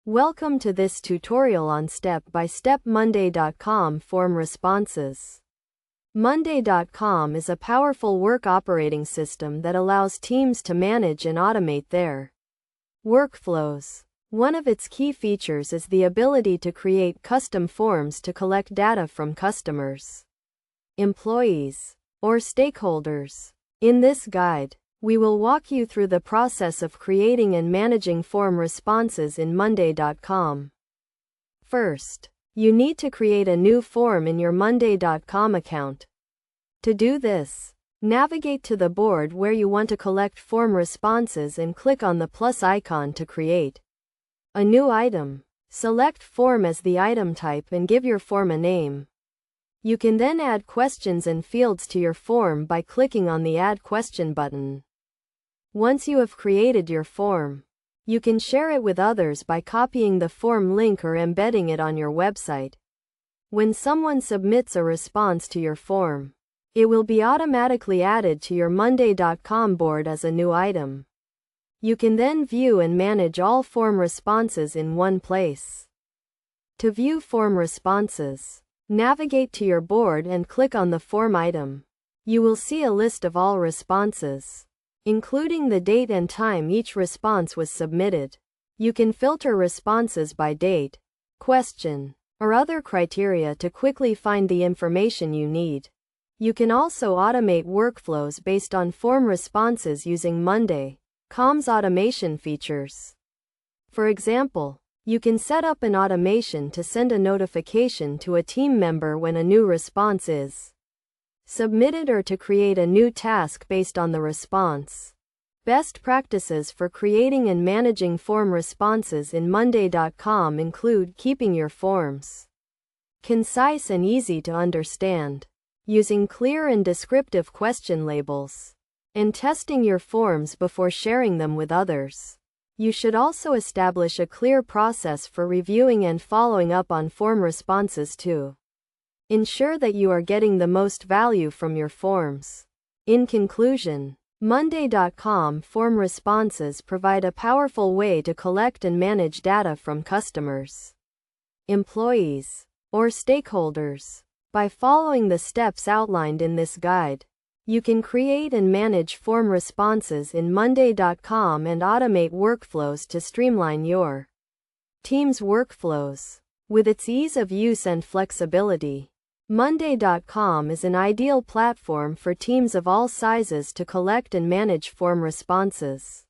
Welcome to this tutorial on step-by-step Monday.com form responses. Monday.com is a powerful work operating system that allows teams to manage and automate their workflows. One of its key features is the ability to create custom forms to collect data from customers, employees, or stakeholders. In this guide, we will walk you through the process of creating and managing form responses in Monday.com. First, you need to create a new form in your Monday.com account. To do this, navigate to the board where you want to collect form responses and click on the plus icon to create a new item. Select Form as the item type and give your form a name. You can then add questions and fields to your form by clicking on the Add Question button. Once you have created your form, you can share it with others by copying the form link or embedding it on your website. When someone submits a response to your form, it will be automatically added to your Monday.com board as a new item. You can then view and manage all form responses in one place. To view form responses, navigate to your board and click on the form item. You will see a list of all responses, including the date and time each response was submitted. You can filter responses by date, question, or other criteria to quickly find the information you need. You can also automate workflows based on form responses using Monday.com's automation features. For example, you can set up an automation to send a notification to a team member when a new response is submitted or to create a new task based on the response. Best practices for creating and managing form responses in Monday.com include keeping your forms concise and easy to understand, using clear and descriptive question labels, and testing your forms before sharing them with others. You should also establish a clear process for reviewing and following up on form responses to ensure that you are getting the most value from your forms. In conclusion, Monday.com form responses provide a powerful way to collect and manage data from customers, employees, or stakeholders. By following the steps outlined in this guide, you can create and manage form responses in Monday.com and automate workflows to streamline your team's workflows. With its ease of use and flexibility, Monday.com is an ideal platform for teams of all sizes to collect and manage form responses.